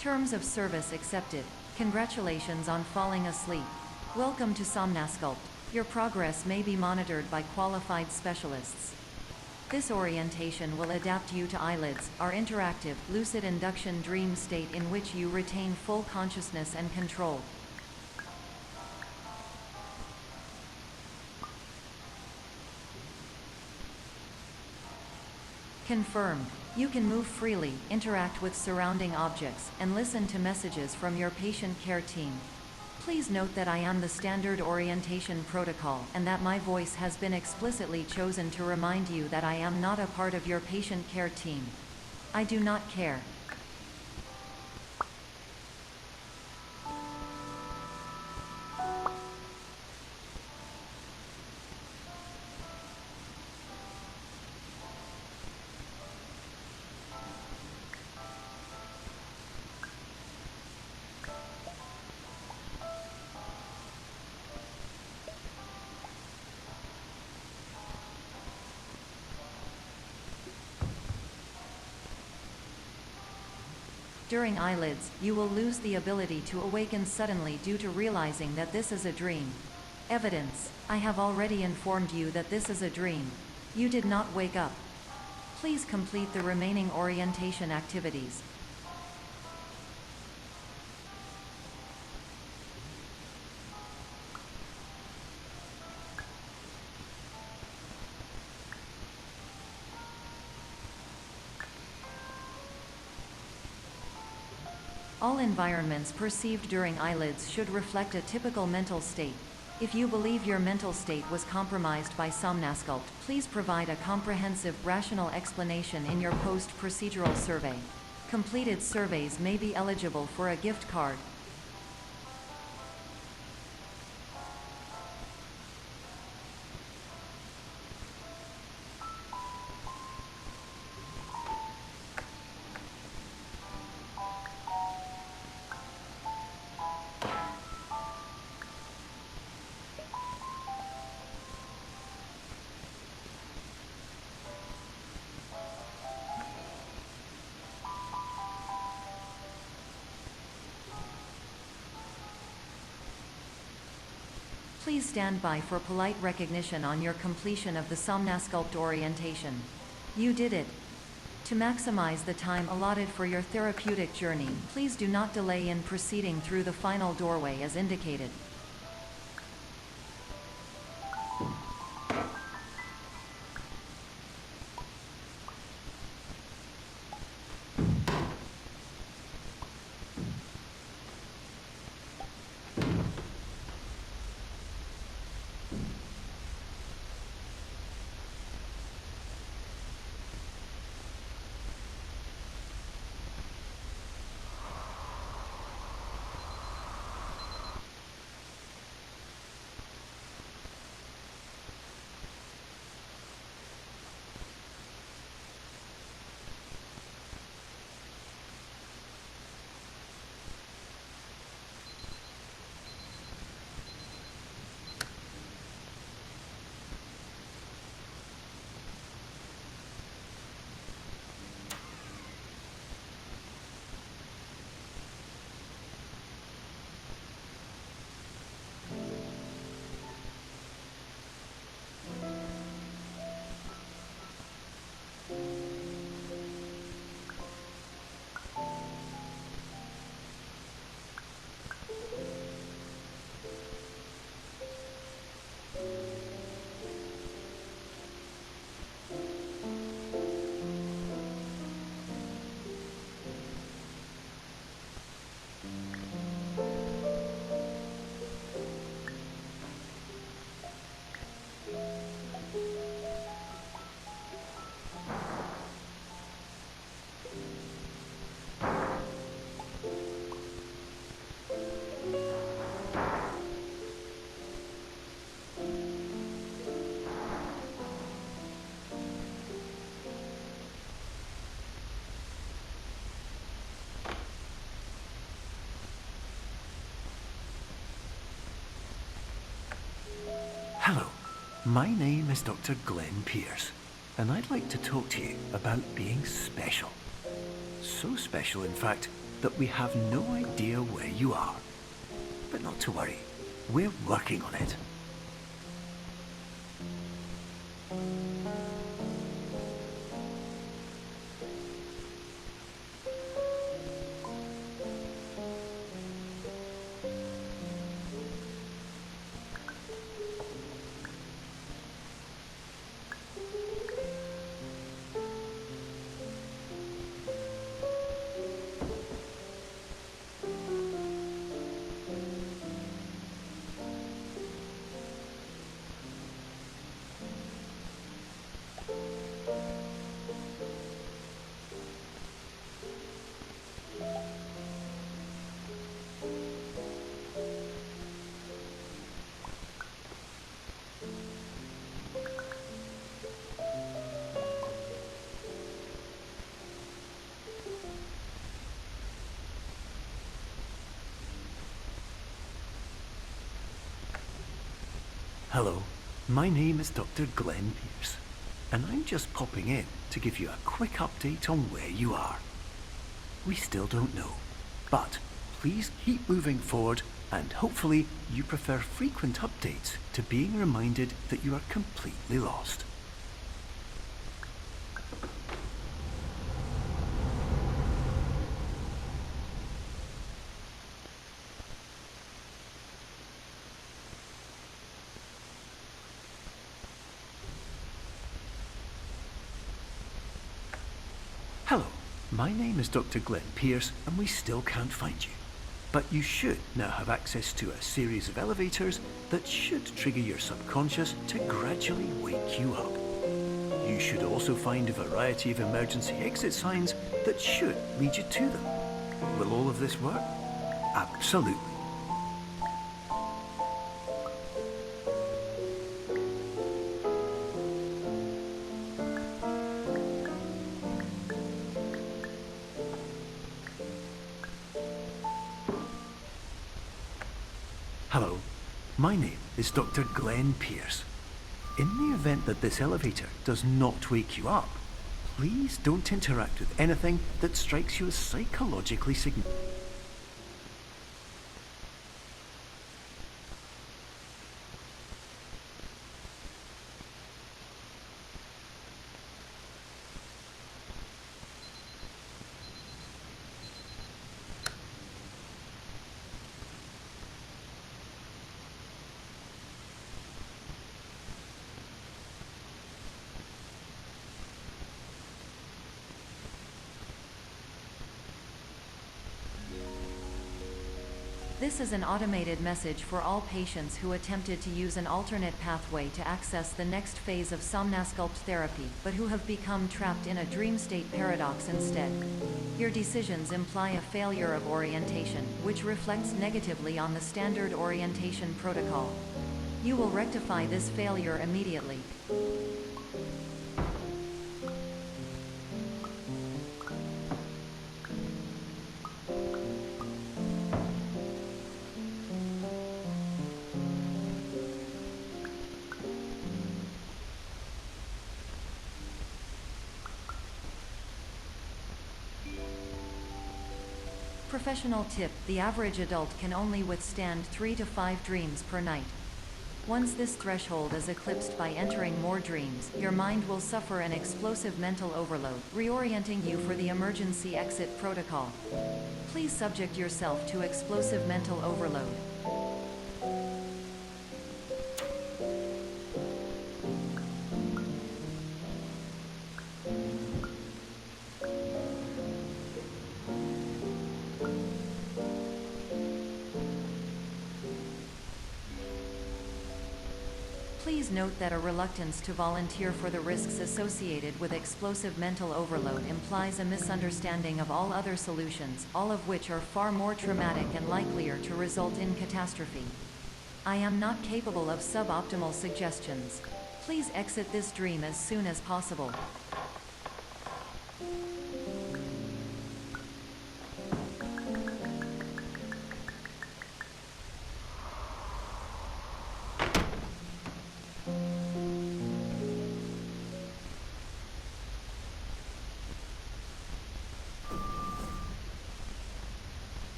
Terms of service accepted. Congratulations on falling asleep. Welcome to Somnasculpt. Your progress may be monitored by qualified specialists. This orientation will adapt you to eyelids, our interactive, lucid induction dream state in which you retain full consciousness and control. Confirmed. You can move freely, interact with surrounding objects, and listen to messages from your patient care team. Please note that I am the standard orientation protocol, and that my voice has been explicitly chosen to remind you that I am not a part of your patient care team. I do not care. During eyelids, you will lose the ability to awaken suddenly due to realizing that this is a dream. Evidence. I have already informed you that this is a dream. You did not wake up. Please complete the remaining orientation activities. All environments perceived during eyelids should reflect a typical mental state. If you believe your mental state was compromised by Somnasculpt, please provide a comprehensive, rational explanation in your post-procedural survey. Completed surveys may be eligible for a gift card. Please stand by for polite recognition on your completion of the Somnasculpt orientation. You did it. To maximize the time allotted for your therapeutic journey, please do not delay in proceeding through the final doorway as indicated. Hello, my name is Dr. Glenn Pierce, and I'd like to talk to you about being special. So special, in fact, that we have no idea where you are. But not to worry, we're working on it. Hello, my name is Dr. Glenn Pierce, and I'm just popping in to give you a quick update on where you are. We still don't know, but please keep moving forward, and hopefully you prefer frequent updates to being reminded that you are completely lost. Hello, my name is Dr. Glenn Pierce, and we still can't find you. But you should now have access to a series of elevators that should trigger your subconscious to gradually wake you up. You should also find a variety of emergency exit signs that should lead you to them. Will all of this work? Absolutely. Hello, my name is Dr. Glenn Pierce. In the event that this elevator does not wake you up, please don't interact with anything that strikes you as psychologically significant. This is an automated message for all patients who attempted to use an alternate pathway to access the next phase of somnasculpt therapy, but who have become trapped in a dream state paradox instead. Your decisions imply a failure of orientation, which reflects negatively on the standard orientation protocol. You will rectify this failure immediately. Professional tip: the average adult can only withstand 3 to 5 dreams per night. Once this threshold is eclipsed by entering more dreams, your mind will suffer an explosive mental overload, reorienting you for the emergency exit protocol. Please subject yourself to explosive mental overload. Please note that a reluctance to volunteer for the risks associated with explosive mental overload implies a misunderstanding of all other solutions, all of which are far more traumatic and likelier to result in catastrophe. I am not capable of suboptimal suggestions. Please exit this dream as soon as possible.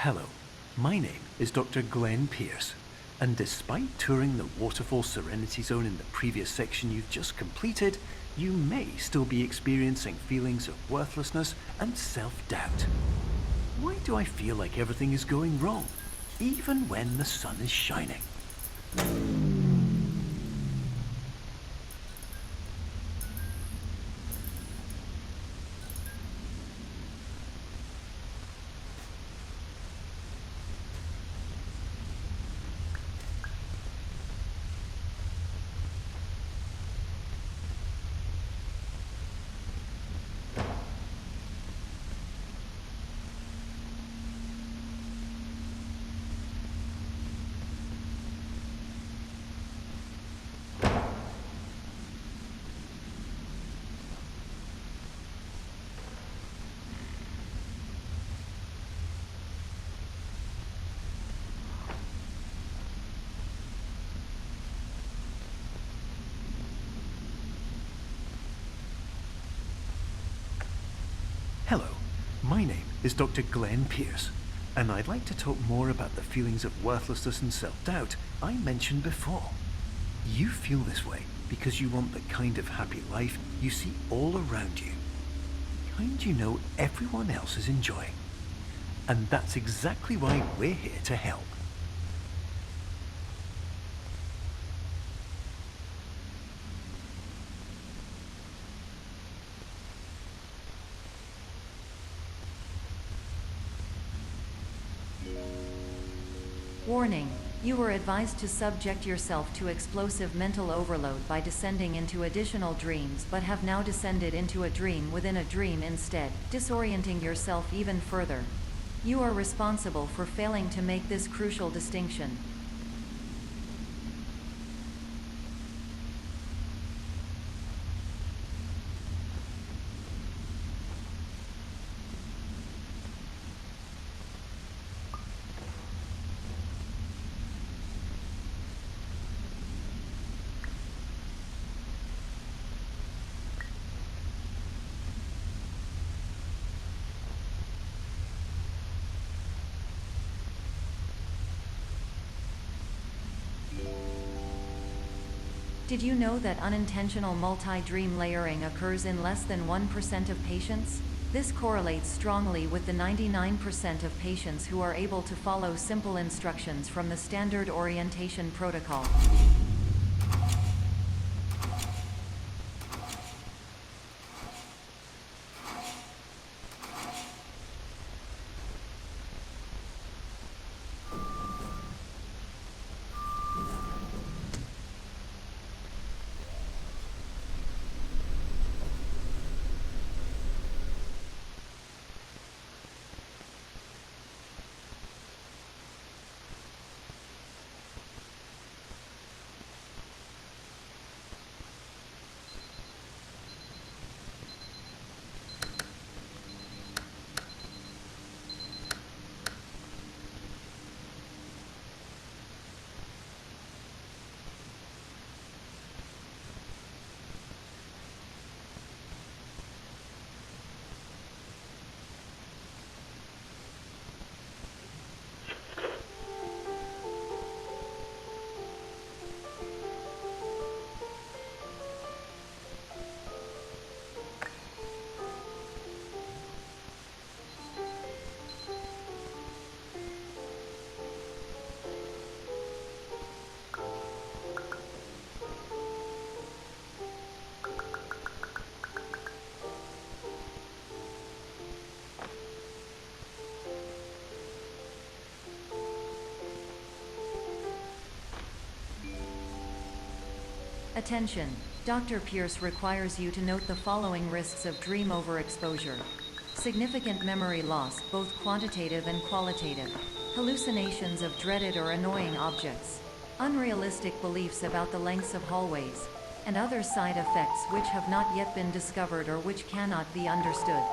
Hello, my name is Dr. Glenn Pierce, and despite touring the Waterfall Serenity Zone in the previous section you've just completed, you may still be experiencing feelings of worthlessness and self-doubt. Why do I feel like everything is going wrong, even when the sun is shining? Hello, my name is Dr. Glenn Pierce, and I'd like to talk more about the feelings of worthlessness and self-doubt I mentioned before. You feel this way because you want the kind of happy life you see all around you, kind you know everyone else is enjoying. And that's exactly why we're here to help. Warning. You were advised to subject yourself to explosive mental overload by descending into additional dreams, but have now descended into a dream within a dream instead, disorienting yourself even further. You are responsible for failing to make this crucial distinction. Did you know that unintentional multi-dream layering occurs in less than 1% of patients? This correlates strongly with the 99% of patients who are able to follow simple instructions from the standard orientation protocol. Attention! Dr. Pierce requires you to note the following risks of dream overexposure. Significant memory loss, both quantitative and qualitative. Hallucinations of dreaded or annoying objects. Unrealistic beliefs about the lengths of hallways. And other side effects which have not yet been discovered or which cannot be understood.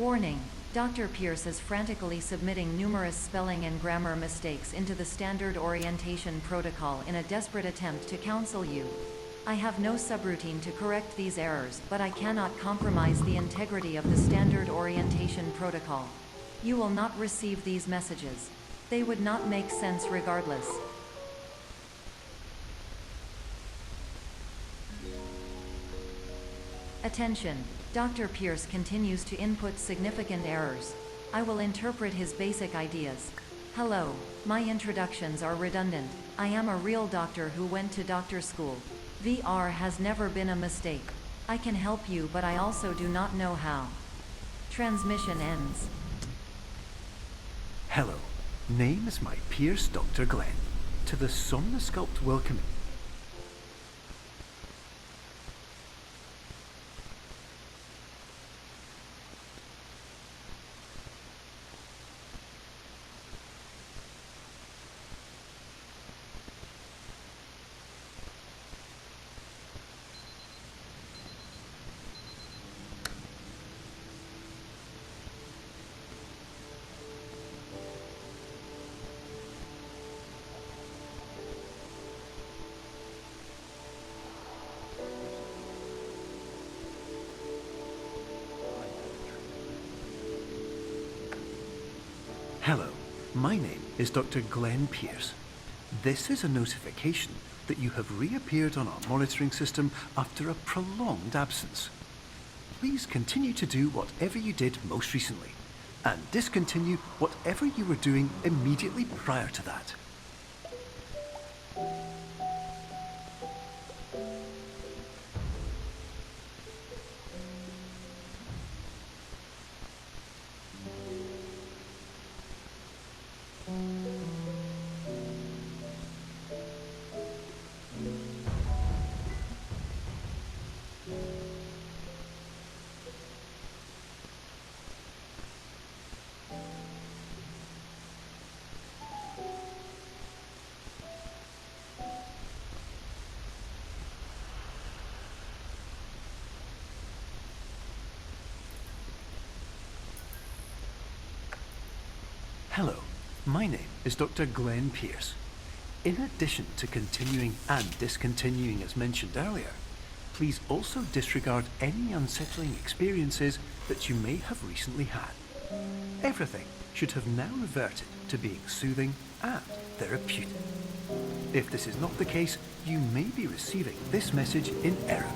Warning. Dr. Pierce is frantically submitting numerous spelling and grammar mistakes into the standard orientation protocol in a desperate attempt to counsel you. I have no subroutine to correct these errors, but I cannot compromise the integrity of the standard orientation protocol. You will not receive these messages. They would not make sense regardless. Attention. Dr. Pierce continues to input significant errors. I will interpret his basic ideas. Hello. My introductions are redundant. I am a real doctor who went to doctor school. VR has never been a mistake. I can help you, but I also do not know how. Transmission ends. Hello. Name is my Pierce Dr. Glenn. To the Somnosculpt welcoming. Hello, my name is Dr. Glenn Pierce. This is a notification that you have reappeared on our monitoring system after a prolonged absence. Please continue to do whatever you did most recently, and discontinue whatever you were doing immediately prior to that. Hello, my name is Dr. Glenn Pierce. In addition to continuing and discontinuing as mentioned earlier, please also disregard any unsettling experiences that you may have recently had. Everything should have now reverted to being soothing and therapeutic. If this is not the case, you may be receiving this message in error.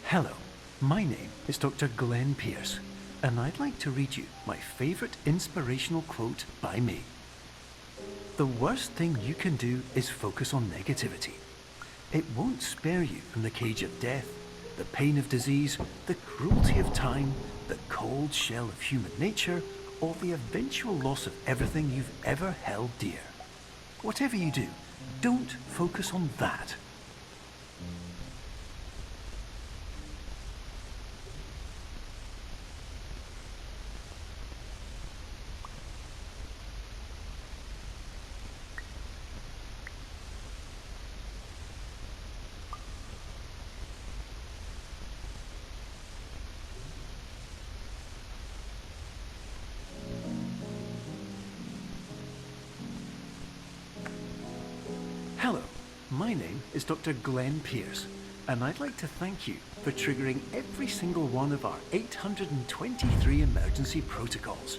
Hello, my name is Dr. Glenn Pierce, and I'd like to read you my favorite inspirational quote by me. The worst thing you can do is focus on negativity. It won't spare you from the cage of death, the pain of disease, the cruelty of time, the cold shell of human nature, or the eventual loss of everything you've ever held dear. Whatever you do, don't focus on that. Hello, my name is Dr. Glenn Pierce, and I'd like to thank you for triggering every single one of our 823 emergency protocols.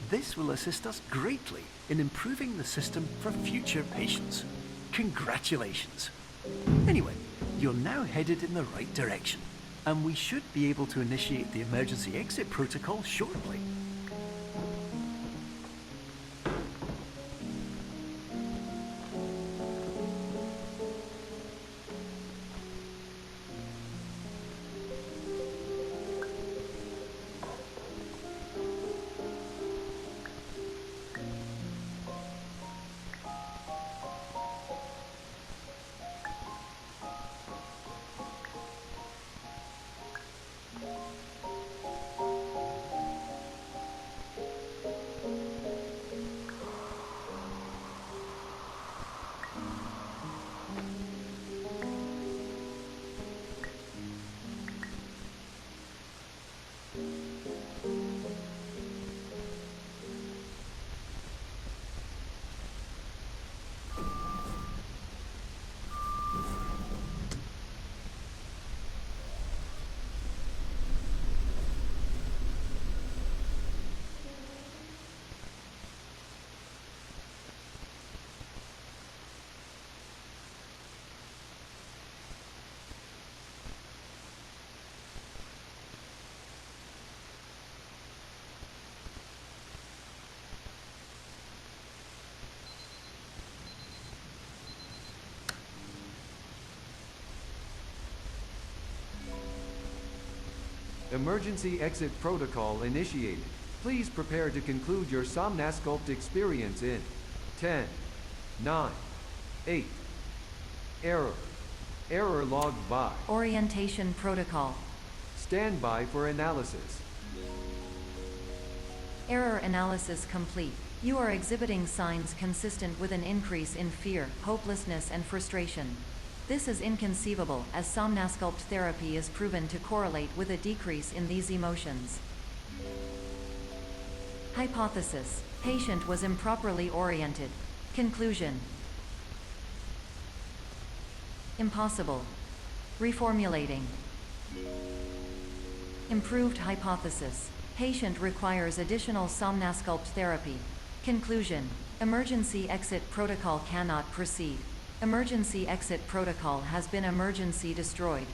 This will assist us greatly in improving the system for future patients. Congratulations! Anyway, you're now headed in the right direction, and we should be able to initiate the emergency exit protocol shortly. Emergency exit protocol initiated. Please prepare to conclude your Somnasculpt experience in 10, 9, 8. Error. Error logged by. Orientation protocol. Stand by for analysis. Error analysis complete. You are exhibiting signs consistent with an increase in fear, hopelessness, and frustration. This is inconceivable, as Somnasculpt therapy is proven to correlate with a decrease in these emotions. Hypothesis: patient was improperly oriented. Conclusion: impossible. Reformulating. Improved hypothesis: patient requires additional Somnasculpt therapy. Conclusion: emergency exit protocol cannot proceed. Emergency exit protocol has been emergency destroyed.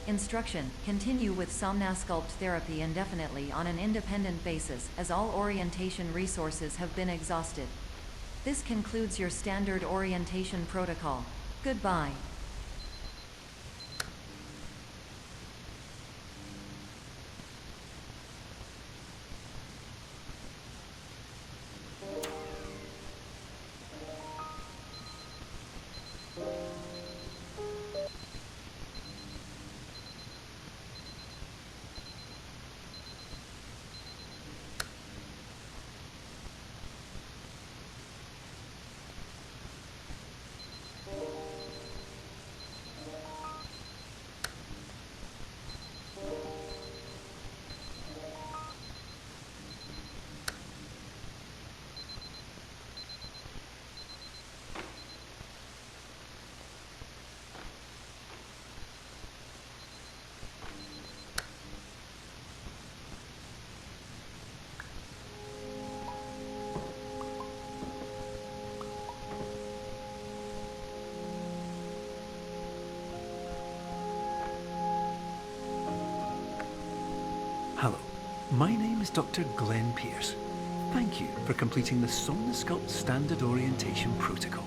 Instruction: continue with Somnasculpt therapy indefinitely on an independent basis, as all orientation resources have been exhausted. This concludes your standard orientation protocol. Goodbye. Hello, my name is Dr. Glenn Pierce. Thank you for completing the Somnasculpt Standard Orientation Protocol.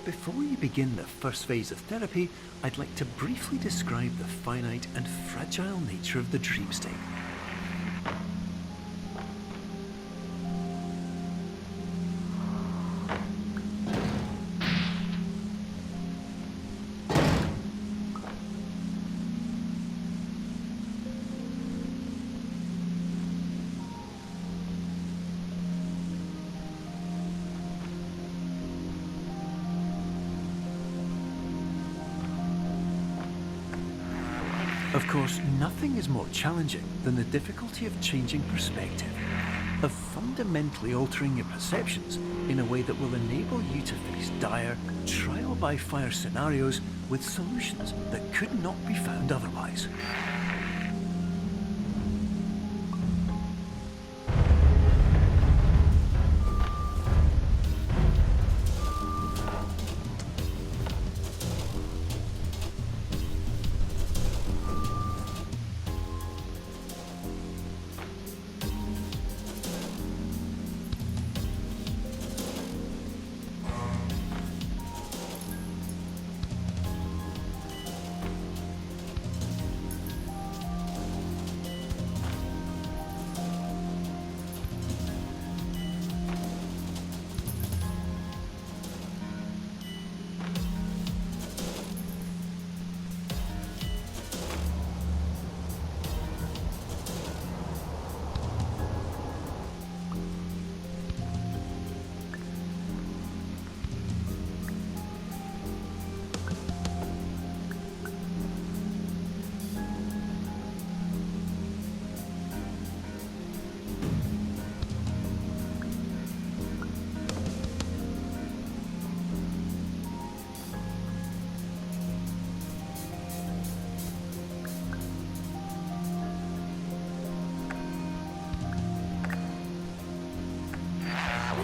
Before you begin the first phase of therapy, I'd like to briefly describe the finite and fragile nature of the dream state. Of course, nothing is more challenging than the difficulty of changing perspective, of fundamentally altering your perceptions in a way that will enable you to face dire, trial-by-fire scenarios with solutions that could not be found otherwise.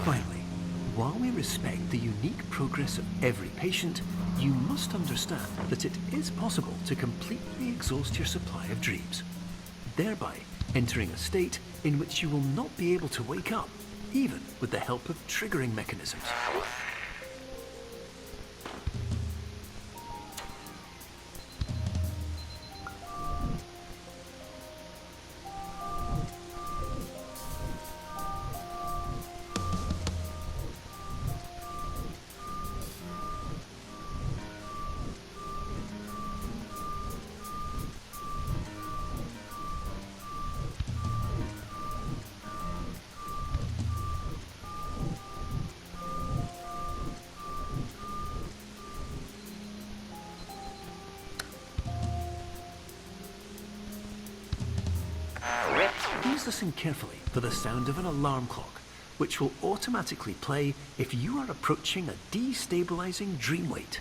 Finally, while we respect the unique progress of every patient, you must understand that it is possible to completely exhaust your supply of dreams, thereby entering a state in which you will not be able to wake up, even with the help of triggering mechanisms. Please listen carefully for the sound of an alarm clock, which will automatically play if you are approaching a destabilizing dream weight.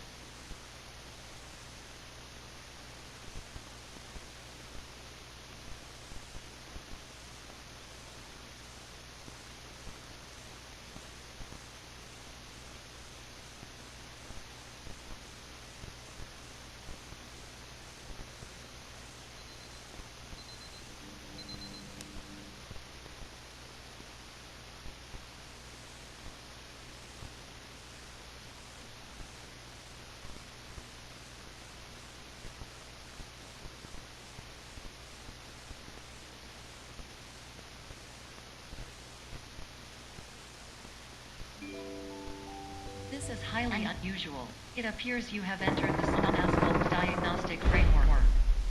This is highly unusual. It appears you have entered the somnascope diagnostic framework.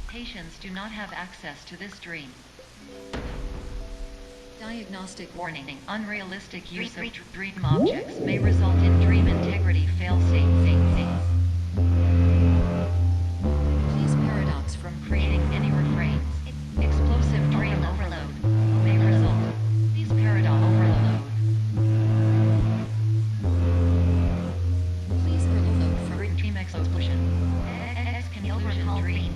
Patients do not have access to this dream. Diagnostic warning. Unrealistic use of dream objects may result in dream integrity fail-safe. Please paradox from creating any refrains. Explosive dream overload may result. Please paradox overload. Please overload from dream explosion. X can overcall dream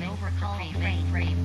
frame.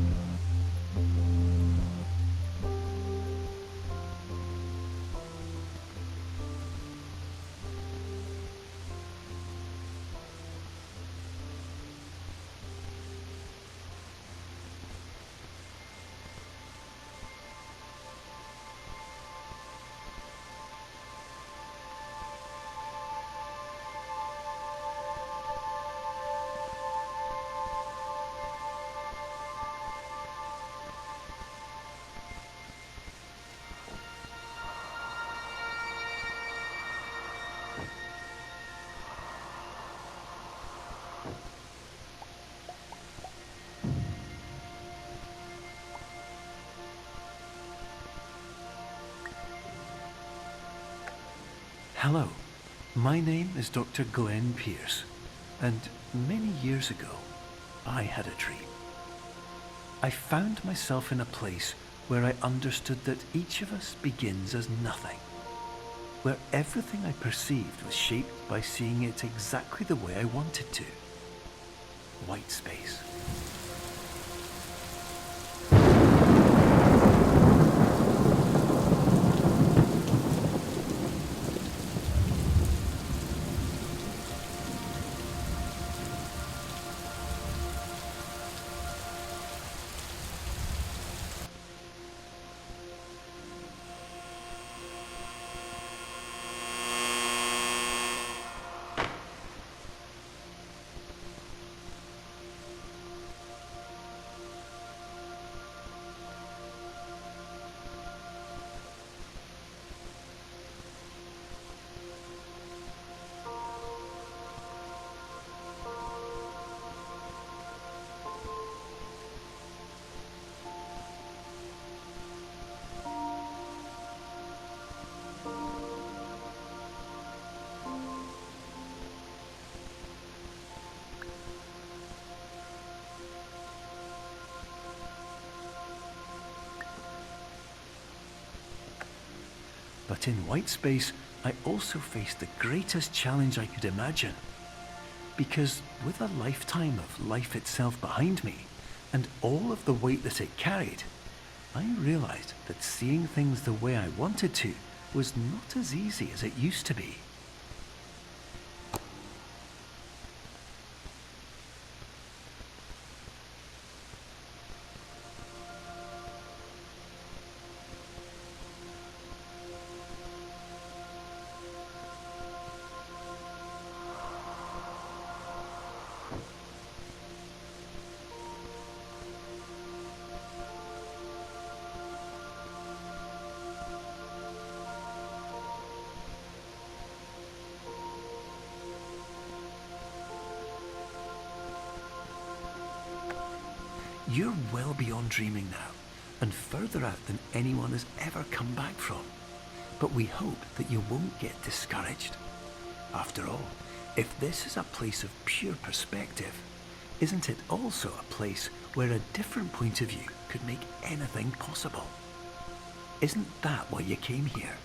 Hello, my name is Dr. Glenn Pierce, and many years ago, I had a dream. I found myself in a place where I understood that each of us begins as nothing, where everything I perceived was shaped by seeing it exactly the way I wanted to. White space. But in white space, I also faced the greatest challenge I could imagine. Because with a lifetime of life itself behind me, and all of the weight that it carried, I realized that seeing things the way I wanted to was not as easy as it used to be. You're well beyond dreaming now, and further out than anyone has ever come back from. But we hope that you won't get discouraged. After all, if this is a place of pure perspective, isn't it also a place where a different point of view could make anything possible? Isn't that why you came here?